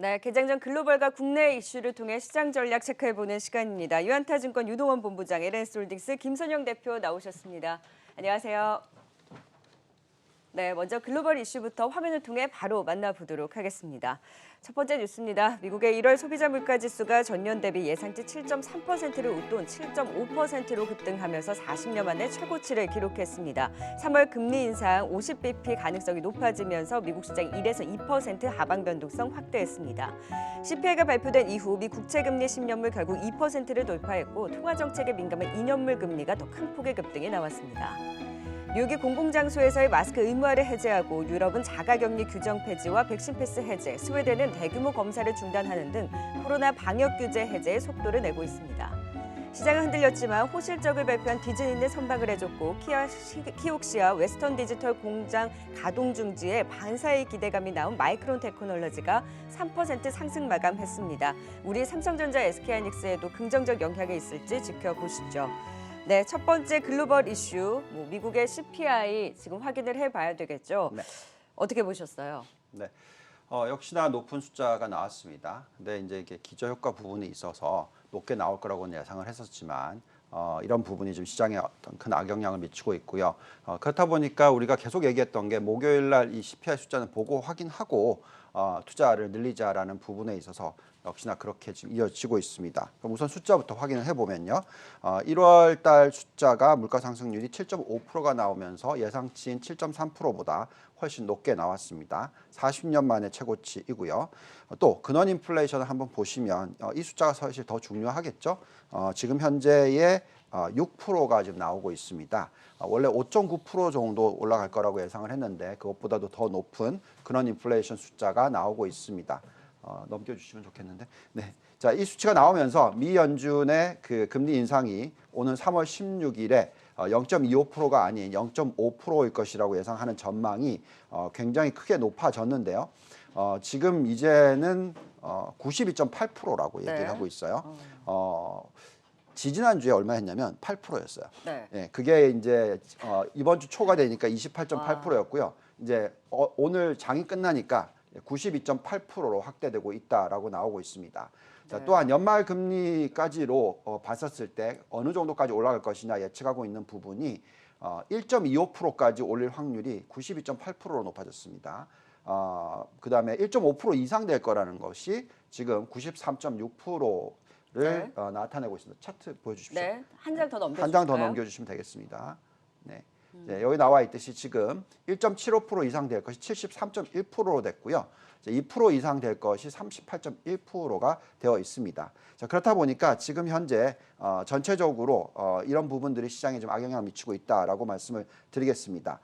네, 개장 전 글로벌과 국내 이슈를 통해 시장 전략 체크해보는 시간입니다. 유한타증권 유동원 본부장, LNS홀딩스 김선영 대표 나오셨습니다. 안녕하세요. 네, 먼저 글로벌 이슈부터 화면을 통해 바로 만나보도록 하겠습니다. 첫 번째 뉴스입니다. 미국의 1월 소비자 물가지수가 전년 대비 예상치 7.3%를 웃돈 7.5%로 급등하면서 40년 만에 최고치를 기록했습니다. 3월 금리 인상 50bp 가능성이 높아지면서 미국 시장 1에서 2% 하방 변동성 확대했습니다. CPI가 발표된 이후 미 국채금리 10년물 결국 2%를 돌파했고 통화정책에 민감한 2년물 금리가 더 큰 폭의 급등이 나왔습니다. 뉴욕이 공공장소에서의 마스크 의무화를 해제하고 유럽은 자가격리 규정 폐지와 백신 패스 해제, 스웨덴은 대규모 검사를 중단하는 등 코로나 방역 규제 해제에 속도를 내고 있습니다. 시장은 흔들렸지만 호실적을 발표한 디즈니는 선방을 해줬고 키옥시와 웨스턴 디지털 공장 가동 중지에 반사의 기대감이 나온 마이크론 테크놀로지가 3% 상승 마감했습니다. 우리 삼성전자, SK하이닉스에도 긍정적 영향이 있을지 지켜보시죠. 네, 첫 번째 글로벌 이슈, 미국의 CPI 지금 확인을 해봐야 되겠죠. 네. 어떻게 보셨어요? 네. 역시나 높은 숫자가 나왔습니다. 근데 이제 이게 기저효과 부분이 있어서 높게 나올 거라고는 예상을 했었지만 이런 부분이 좀 시장에 어떤 큰 악영향을 미치고 있고요. 그렇다 보니까 우리가 계속 얘기했던 게 목요일 날 이 CPI 숫자는 보고 확인하고 투자를 늘리자라는 부분에 있어서 역시나 그렇게 지금 이어지고 있습니다. 그럼 우선 숫자부터 확인을 해보면요. 1월 달 숫자가 물가 상승률이 7.5%가 나오면서 예상치인 7.3%보다 훨씬 높게 나왔습니다. 40년 만에 최고치이고요. 또 근원 인플레이션을 한번 보시면 이 숫자가 사실 더 중요하겠죠. 지금 현재의 6%가 지금 나오고 있습니다. 원래 5.9% 정도 올라갈 거라고 예상을 했는데 그것보다도 더 높은 근원 인플레이션 숫자가 나오고 있습니다. 넘겨주시면 좋겠는데. 네. 자, 이 수치가 나오면서 미 연준의 그 금리 인상이 오는 3월 16일에 0.25%가 아닌 0.5%일 것이라고 예상하는 전망이 굉장히 크게 높아졌는데요. 지금 이제는 92.8%라고 얘기를 네. 하고 있어요. 지지난주에 얼마 했냐면 8%였어요. 네. 네, 그게 이제 이번 주 초가 되니까 28.8%였고요. 이제 오늘 장이 끝나니까 92.8%로 확대되고 있다라고 나오고 있습니다. 자, 네. 또한 연말 금리까지로 봤었을 때 어느 정도까지 올라갈 것이냐 예측하고 있는 부분이 1.25%까지 올릴 확률이 92.8%로 높아졌습니다. 그다음에 1.5% 이상 될 거라는 것이 지금 93.6%를 나타내고 있습니다. 차트 보여주십시오. 네, 한 장 더 넘겨주실까요? 한 장 더 넘겨주시면 되겠습니다. 네. 네, 여기 나와 있듯이 지금 1.75% 이상 될 것이 73.1%로 됐고요. 2% 이상 될 것이 38.1%가 되어 있습니다. 자, 그렇다 보니까 지금 현재 전체적으로 이런 부분들이 시장에 좀 악영향을 미치고 있다라고 말씀을 드리겠습니다.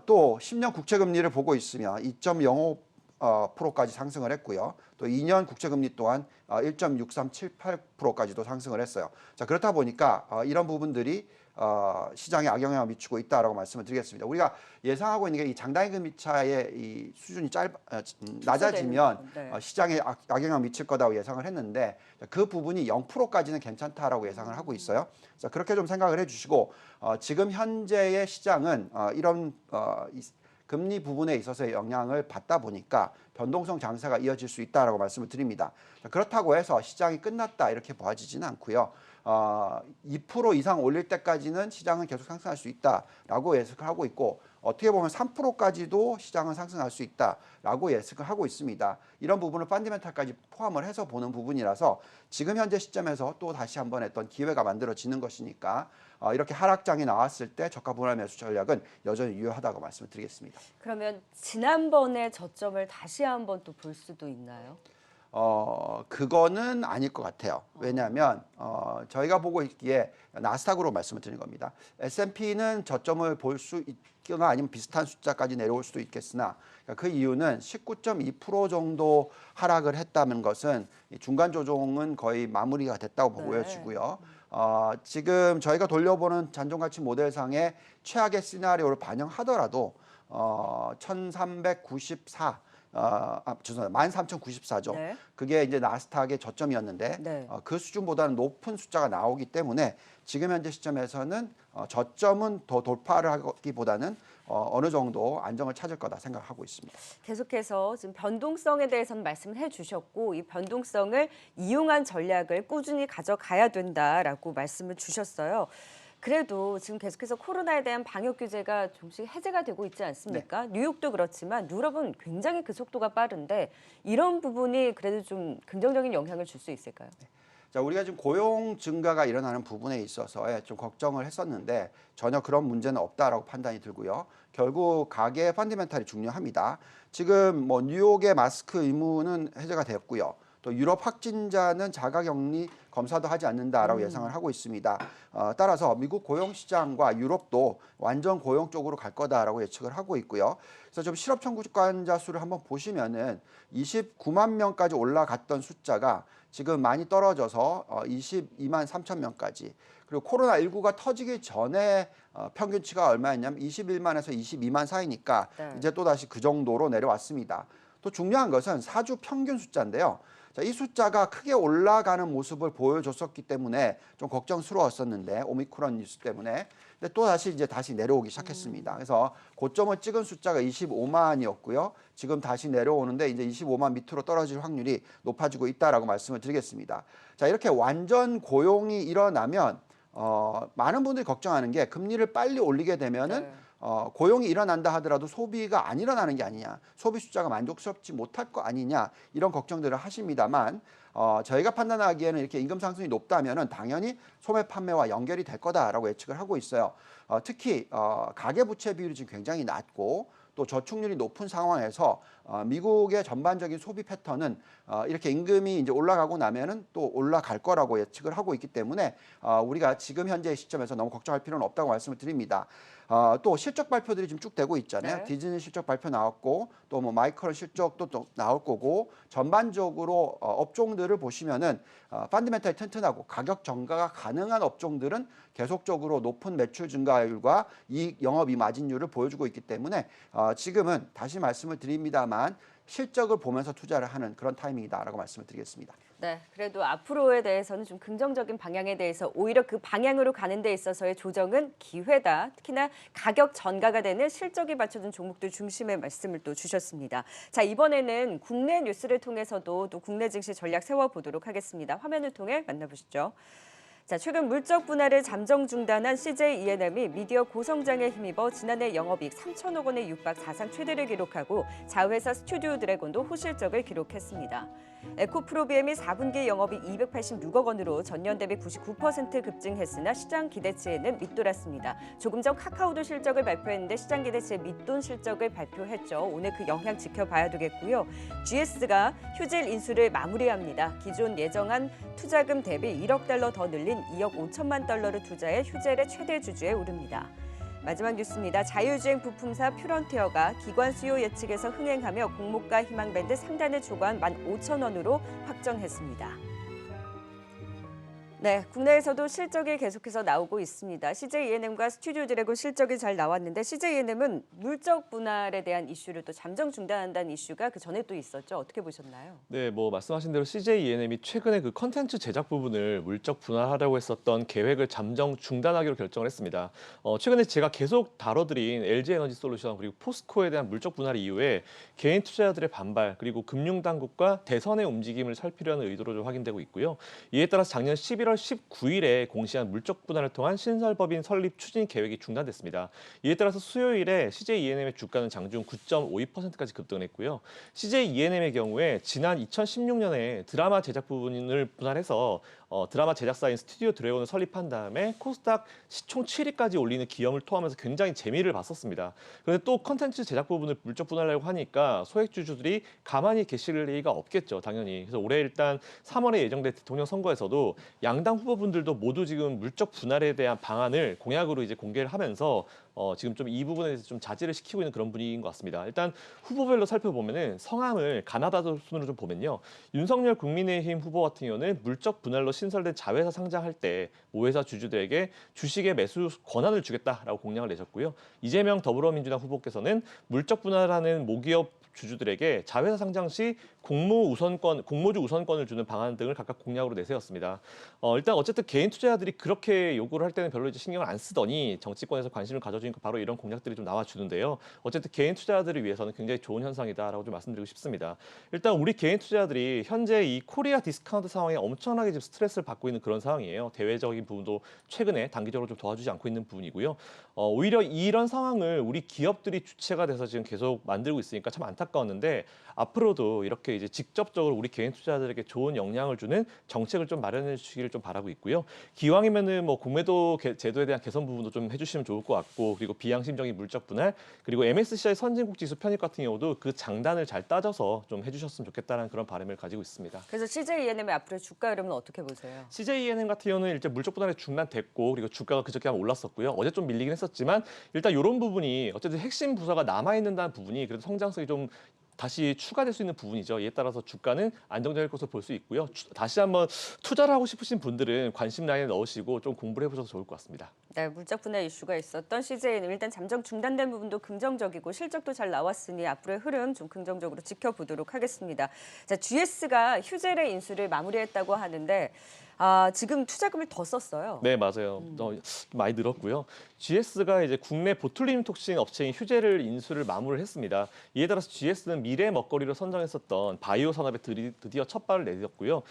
또 10년 국채 금리를 보고 있으면 2.05%까지 상승을 했고요. 또 2년 국채금리 또한 1.6378%까지도 상승을 했어요. 자, 그렇다 보니까 이런 부분들이 시장에 악영향을 미치고 있다라고 말씀을 드리겠습니다. 우리가 예상하고 있는 게 이 장단기 금리 차의 이 수준이 낮아지면 네. 시장에 악영향을 미칠 거다고 예상을 했는데 그 부분이 0%까지는 괜찮다라고 예상을 하고 있어요. 자, 그렇게 좀 생각을 해주시고 지금 현재의 시장은 이런 금리 부분에 있어서의 영향을 받다 보니까 변동성 장세가 이어질 수 있다라고 말씀을 드립니다. 그렇다고 해서 시장이 끝났다 이렇게 보아지지는 않고요. 2% 이상 올릴 때까지는 시장은 계속 상승할 수 있다라고 예측을 하고 있고 어떻게 보면 3%까지도 시장은 상승할 수 있다라고 예측을 하고 있습니다. 이런 부분을 펀더멘탈까지 포함을 해서 보는 부분이라서 지금 현재 시점에서 또 다시 한번 했던 기회가 만들어지는 것이니까 이렇게 하락장이 나왔을 때 저가 분할 매수 전략은 여전히 유효하다고 말씀을 드리겠습니다. 그러면 지난번의 저점을 다시 한번 또 볼 수도 있나요? 그거는 아닐 것 같아요. 왜냐하면 저희가 보고 있기에 나스닥으로 말씀을 드리는 겁니다. S&P는 저점을 볼 수 있거나 아니면 비슷한 숫자까지 내려올 수도 있겠으나 그 이유는 19.2% 정도 하락을 했다는 것은 중간 조정은 거의 마무리가 됐다고 보여지고요. 지금 저희가 돌려보는 잔존가치 모델상의 최악의 시나리오를 반영하더라도 1394 죄송합니다. 13,094죠. 네. 그게 이제 나스닥의 저점이었는데 네. 그 수준보다는 높은 숫자가 나오기 때문에 지금 현재 시점에서는 저점은 더 돌파를 하기보다는 어느 정도 안정을 찾을 거다 생각하고 있습니다. 계속해서 지금 변동성에 대해서는 말씀을 해주셨고 이 변동성을 이용한 전략을 꾸준히 가져가야 된다라고 말씀을 주셨어요. 그래도 지금 계속해서 코로나에 대한 방역 규제가 조금씩 해제가 되고 있지 않습니까? 뉴욕도 그렇지만 유럽은 굉장히 그 속도가 빠른데 이런 부분이 그래도 좀 긍정적인 영향을 줄 수 있을까요? 자, 우리가 지금 고용 증가가 일어나는 부분에 있어서 좀 걱정을 했었는데 전혀 그런 문제는 없다라고 판단이 들고요. 결국 가계 펀디멘탈이 중요합니다. 지금 뭐 뉴욕의 마스크 의무는 해제가 됐고요. 또 유럽 확진자는 자가격리 검사도 하지 않는다라고 예상을 하고 있습니다. 따라서 미국 고용 시장과 유럽도 완전 고용 쪽으로 갈 거다라고 예측을 하고 있고요. 그래서 좀 실업 청구권자 수를 한번 보시면은 29만 명까지 올라갔던 숫자가 지금 많이 떨어져서 22만 3천 명까지. 그리고 코로나19가 터지기 전에 평균치가 얼마였냐면 21만에서 22만 사이니까 네. 이제 또다시 그 정도로 내려왔습니다. 또 중요한 것은 4주 평균 숫자인데요. 자, 이 숫자가 크게 올라가는 모습을 보여줬었기 때문에 좀 걱정스러웠었는데 오미크론 뉴스 때문에 근데 또 다시 내려오기 시작했습니다. 그래서 고점을 찍은 숫자가 25만이었고요. 지금 다시 내려오는데 이제 25만 밑으로 떨어질 확률이 높아지고 있다라고 말씀을 드리겠습니다. 자, 이렇게 완전 고용이 일어나면 많은 분들이 걱정하는 게 금리를 빨리 올리게 되면은 네. 고용이 일어난다 하더라도 소비가 안 일어나는 게 아니냐, 소비 숫자가 만족스럽지 못할 거 아니냐 이런 걱정들을 하십니다만 저희가 판단하기에는 이렇게 임금 상승이 높다면은 당연히 소매 판매와 연결이 될 거다라고 예측을 하고 있어요. 특히 가계 부채 비율이 지금 굉장히 낮고 또 저축률이 높은 상황에서 미국의 전반적인 소비 패턴은 이렇게 임금이 이제 올라가고 나면은 또 올라갈 거라고 예측을 하고 있기 때문에 우리가 지금 현재 시점에서 너무 걱정할 필요는 없다고 말씀을 드립니다. 또 실적 발표들이 지금 쭉 되고 있잖아요. 네. 디즈니 실적 발표 나왔고 또 뭐 마이크론 실적도 또 나올 거고 전반적으로 업종들을 보시면은 펀더멘털이 튼튼하고 가격 전가가 가능한 업종들은 계속적으로 높은 매출 증가율과 영업이익 마진율을 보여주고 있기 때문에 지금은 다시 말씀을 드립니다만 실적을 보면서 투자를 하는 그런 타이밍이다라고 말씀을 드리겠습니다. 네, 그래도 앞으로에 대해서는 좀 긍정적인 방향에 대해서 오히려 그 방향으로 가는 데 있어서의 조정은 기회다. 특히나 가격 전가가 되는 실적이 받쳐준 종목들 중심의 말씀을 또 주셨습니다. 자, 이번에는 국내 뉴스를 통해서도 또 국내 증시 전략 세워보도록 하겠습니다. 화면을 통해 만나보시죠. 자, 최근 물적 분할을 잠정 중단한 CJ E&M이 미디어 고성장에 힘입어 지난해 영업이익 3천억 원에 육박 사상 최대를 기록하고 자회사 스튜디오 드래곤도 호실적을 기록했습니다. 에코프로비엠이 4분기 영업이익 286억 원으로 전년 대비 99% 급증했으나 시장 기대치에는 밑돌았습니다. 조금 전 카카오도 실적을 발표했는데 시장 기대치에 밑돈 실적을 발표했죠. 오늘 그 영향 지켜봐야 되겠고요. GS가 휴질 인수를 마무리합니다. 기존 예정한 투자금 대비 1억 달러 더 늘린 2억 5천만 달러를 투자해 휴젤의 최대 주주에 오릅니다. 마지막 뉴스입니다. 자율주행 부품사 퓨런티어가 기관 수요 예측에서 흥행하며 공모가 희망밴드 상단을 초과한 15,000원으로 확정했습니다. 네, 국내에서도 실적이 계속해서 나오고 있습니다. CJ E&M과 스튜디오 드래곤 실적이 잘 나왔는데 CJ E&M은 물적 분할에 대한 이슈를 또 잠정 중단한다는 이슈가 그 전에 또 있었죠. 어떻게 보셨나요? 네, 뭐 말씀하신 대로 CJ E&M이 최근에 그 컨텐츠 제작 부분을 물적 분할하려고 했었던 계획을 잠정 중단하기로 결정을 했습니다. 최근에 제가 계속 다뤄드린 LG 에너지 솔루션 그리고 포스코에 대한 물적 분할 이후에 개인 투자자들의 반발 그리고 금융 당국과 대선의 움직임을 살피려는 의도로 좀 확인되고 있고요. 이에 따라서 작년 11월 19일에 공시한 물적 분할을 통한 신설법인 설립 추진 계획이 중단됐습니다. 이에 따라서 수요일에 CJ E&M의 주가는 장중 9.52%까지 급등을 했고요. CJ E&M의 경우에 지난 2016년에 드라마 제작 부분을 분할해서 드라마 제작사인 스튜디오 드래곤을 설립한 다음에 코스닥 시총 7위까지 올리는 기염을 토하면서 굉장히 재미를 봤었습니다. 그런데 또 컨텐츠 제작 부분을 물적 분할하려고 하니까 소액주주들이 가만히 계실 리가 없겠죠, 당연히. 그래서 올해 일단 3월에 예정된 대통령 선거에서도 양당 후보분들도 모두 지금 물적 분할에 대한 방안을 공약으로 이제 공개를 하면서 지금 좀 이 부분에 대해서 좀 자제를 시키고 있는 그런 분위기인 것 같습니다. 일단 후보별로 살펴보면은 성함을 가나다 순으로 좀 보면요. 윤석열 국민의힘 후보 같은 경우는 물적 분할로 신설된 자회사 상장할 때 모회사 주주들에게 주식의 매수 권한을 주겠다라고 공약을 내셨고요. 이재명 더불어민주당 후보께서는 물적 분할하는 모기업 주주들에게 자회사 상장 시 공모주 우선권을 주는 방안 등을 각각 공약으로 내세웠습니다. 일단 어쨌든 개인 투자자들이 그렇게 요구를 할 때는 별로 이제 신경을 안 쓰더니 정치권에서 관심을 가져주니까 바로 이런 공약들이 좀 나와주는데요. 어쨌든 개인 투자자들을 위해서는 굉장히 좋은 현상이다라고 좀 말씀드리고 싶습니다. 일단 우리 개인 투자자들이 현재 이 코리아 디스카운트 상황에 엄청나게 지금 스트레스를 받고 있는 그런 상황이에요. 대외적인 부분도 최근에 단기적으로 좀 도와주지 않고 있는 부분이고요. 오히려 이런 상황을 우리 기업들이 주체가 돼서 지금 계속 만들고 있으니까 참 안타까웠는데 앞으로도 이렇게 이제 직접적으로 우리 개인 투자자들에게 좋은 영향을 주는 정책을 좀 마련해 주시기를 좀 바라고 있고요. 기왕이면은 뭐 공매도 제도에 대한 개선 부분도 좀 해주시면 좋을 것 같고 그리고 비양심적인 물적 분할 그리고 MSCI 선진국 지수 편입 같은 경우도 그 장단을 잘 따져서 좀 해주셨으면 좋겠다는 그런 바람을 가지고 있습니다. 그래서 CJ ENM의 앞으로의 주가 흐름은 어떻게 보세요? CJ ENM 같은 경우는 일단 물적 분할이 중단됐고 그리고 주가가 그저께 한번 올랐었고요. 어제 좀 밀리긴 했었지만 일단 이런 부분이 어쨌든 핵심 부서가 남아 있는다는 부분이 그래도 성장성이 좀 다시 추가될 수 있는 부분이죠. 이에 따라서 주가는 안정적일 것으로 볼 수 있고요. 다시 한번 투자를 하고 싶으신 분들은 관심 라인에 넣으시고 좀 공부를 해보셔도 좋을 것 같습니다. 네, 물적 분할 이슈가 있었던 CJ는 일단 잠정 중단된 부분도 긍정적이고 실적도 잘 나왔으니 앞으로의 흐름 좀 긍정적으로 지켜보도록 하겠습니다. 자, GS가 휴젤의 인수를 마무리했다고 하는데 지금 투자금을 더 썼어요. 네, 맞아요. 많이 늘었고요. GS가 이제 국내 보툴리눔 톡신 업체인 휴젤을 인수를 마무리를 했습니다. 이에 따라서 GS는 미래 먹거리로 선정했었던 바이오 산업에 드디어 첫 발을 내딛었고요.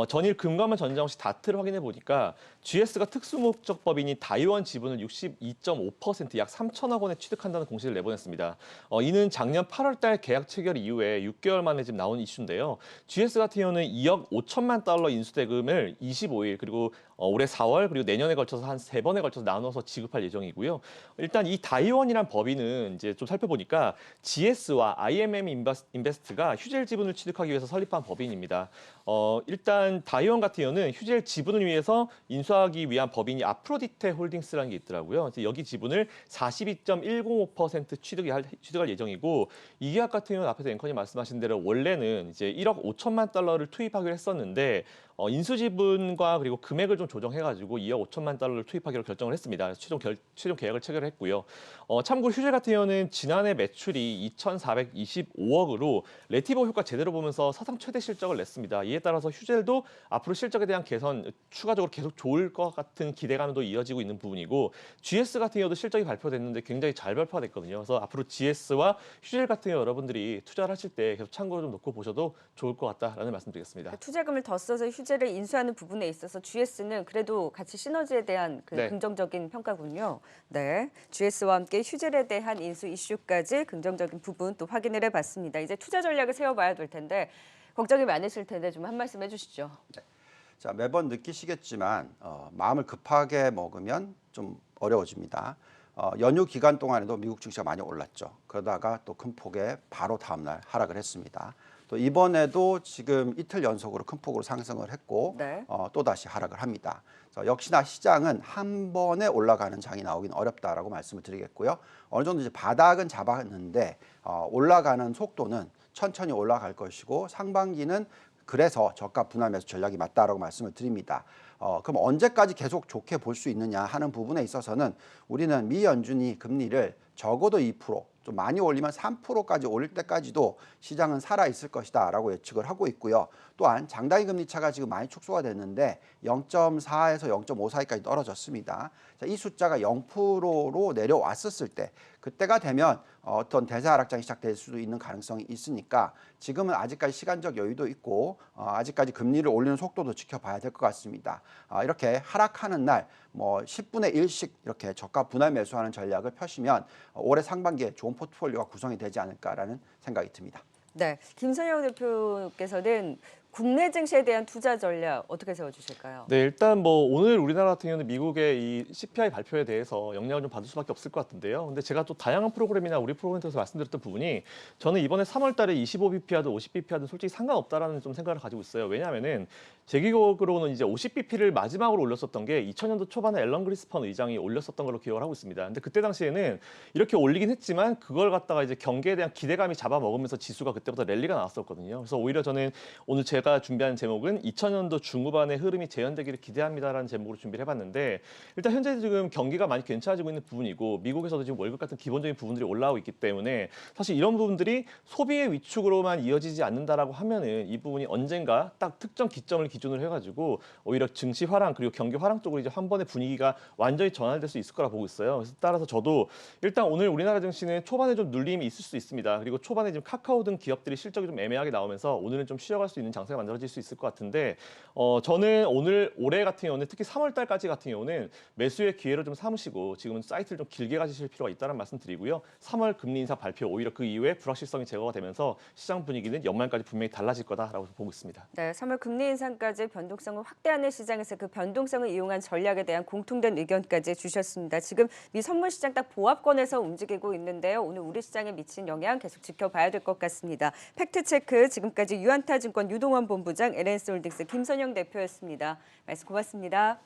전일 금감원 전정시 다트를 확인해 보니까 GS가 특수목적 법인인 다이원 지분을 62.5% 약 3천억 원에 취득한다는 공시를 내보냈습니다. 이는 작년 8월 달 계약 체결 이후에 6개월 만에 지금 나온 이슈인데요. GS 같은 경우는 2억 5천만 달러 인수대금을 25일 그리고 올해 4월 그리고 내년에 걸쳐서 한 3번에 걸쳐서 나눠서 지급할 예정이고요. 일단 이 다이원이란 법인은 이제 좀 살펴보니까 GS와 IMM 인베스트가 휴젤 지분을 취득하기 위해서 설립한 법인입니다. 일단 다이원 같은 경우는 휴젤 지분을 위해서 인수하기 위한 법인이 아프로디테 홀딩스라는 게 있더라고요. 그래서 여기 지분을 42.105% 취득할 예정이고 이 계약 같은 경우는 앞에서 앵커님 말씀하신 대로 원래는 이제 1억 5천만 달러를 투입하기로 했었는데 인수 지분과 그리고 금액을 좀 조정해가지고 2억 5천만 달러를 투입하기로 결정을 했습니다. 그래서 최종 계약을 체결했고요. 참고로 휴젤 같은 경우는 지난해 매출이 2,425억으로 레티버 효과 제대로 보면서 사상 최대 실적을 냈습니다. 이에 따라서 휴젤도 앞으로 실적에 대한 개선 추가적으로 계속 좋을 것 같은 기대감도 이어지고 있는 부분이고 GS 같은 경우도 실적이 발표됐는데 굉장히 잘 발표가 됐거든요. 그래서 앞으로 GS와 휴젤 같은 경우 여러분들이 투자를 하실 때 계속 참고로 좀 놓고 보셔도 좋을 것 같다라는 말씀드리겠습니다. 투자금을 더 써서 휴젤을 인수하는 부분에 있어서 GS는 그래도 같이 시너지에 대한 네. 긍정적인 평가군요. 네, GS와 함께 휴젤에 대한 인수 이슈까지 긍정적인 부분 또 확인을 해봤습니다. 이제 투자 전략을 세워봐야 될 텐데 걱정이 많으실 텐데 좀 한 말씀 해주시죠. 자, 매번 느끼시겠지만 마음을 급하게 먹으면 좀 어려워집니다. 연휴 기간 동안에도 미국 증시가 많이 올랐죠. 그러다가 또 큰 폭의 바로 다음 날 하락을 했습니다. 또 이번에도 지금 이틀 연속으로 큰 폭으로 상승을 했고 네. 또다시 하락을 합니다. 그래서 역시나 시장은 한 번에 올라가는 장이 나오긴 어렵다라고 말씀을 드리겠고요. 어느 정도 이제 바닥은 잡았는데 올라가는 속도는 천천히 올라갈 것이고 상반기는 그래서 저가 분할 매수 전략이 맞다라고 말씀을 드립니다. 그럼 언제까지 계속 좋게 볼 수 있느냐 하는 부분에 있어서는 우리는 미 연준이 금리를 적어도 2%, 좀 많이 올리면 3%까지 올릴 때까지도 시장은 살아 있을 것이다라고 예측을 하고 있고요. 또한 장단기 금리 차가 지금 많이 축소가 됐는데 0.4에서 0.5 사이까지 떨어졌습니다. 자, 이 숫자가 0%로 내려왔었을 때 그때가 되면 어떤 대세 하락장이 시작될 수도 있는 가능성이 있으니까 지금은 아직까지 시간적 여유도 있고 아직까지 금리를 올리는 속도도 지켜봐야 될 것 같습니다. 이렇게 하락하는 날 뭐 10분의 1씩 이렇게 저가 분할 매수하는 전략을 펴시면 올해 상반기에 좋은 포트폴리오가 구성이 되지 않을까라는 생각이 듭니다. 네, 김선영 대표께서는 국내 증시에 대한 투자 전략 어떻게 세워주실까요? 네, 일단 뭐 오늘 우리나라 같은 경우는 미국의 이 CPI 발표에 대해서 영향을 좀 받을 수밖에 없을 것 같은데요. 근데 제가 또 다양한 프로그램이나 우리 프로그램에서 말씀드렸던 부분이 저는 이번에 3월 달에 25bp 하든 50bp 하든 솔직히 상관없다라는 좀 생각을 가지고 있어요. 왜냐하면은 제 기억으로는 이제 50bp를 마지막으로 올렸었던 게 2000년도 초반에 앨런 그리스펀 의장이 올렸었던 걸로 기억을 하고 있습니다. 근데 그때 당시에는 이렇게 올리긴 했지만 그걸 갖다가 이제 경기에 대한 기대감이 잡아먹으면서 지수가 그때부터 랠리가 나왔었거든요. 그래서 오히려 저는 오늘 제 제가 준비한 제목은 2000년도 중후반의 흐름이 재현되기를 기대합니다라는 제목으로 준비를 해봤는데 일단 현재 지금 경기가 많이 괜찮아지고 있는 부분이고 미국에서도 지금 월급 같은 기본적인 부분들이 올라오고 있기 때문에 사실 이런 부분들이 소비의 위축으로만 이어지지 않는다라고 하면은 이 부분이 언젠가 딱 특정 기점을 기준으로 해가지고 오히려 증시 화랑 그리고 경기 화랑 쪽으로 이제 한 번의 분위기가 완전히 전환될 수 있을 거라 보고 있어요. 그래서 따라서 저도 일단 오늘 우리나라 증시는 초반에 좀 눌림이 있을 수 있습니다. 그리고 초반에 지금 카카오 등 기업들이 실적이 좀 애매하게 나오면서 오늘은 좀 쉬어갈 수 있는 장세가 만들어질 수 있을 것 같은데 저는 올해 같은 경우는 특히 3월 달까지 같은 경우는 매수의 기회로 좀 삼으시고 지금은 사이트를 좀 길게 가지실 필요가 있다는 말씀 드리고요. 3월 금리 인사 발표 오히려 그 이후에 불확실성이 제거가 되면서 시장 분위기는 연말까지 분명히 달라질 거다라고 보고 있습니다. 네, 3월 금리 인상까지 변동성을 확대하는 시장에서 그 변동성을 이용한 전략에 대한 공통된 의견까지 주셨습니다. 지금 미 선물 시장 딱 보합권에서 움직이고 있는데요. 오늘 우리 시장에 미친 영향 계속 지켜봐야 될 것 같습니다. 팩트체크 지금까지 유안타증권 유동원 본부장, LNS홀딩스 김선영 대표였습니다. 말씀 고맙습니다.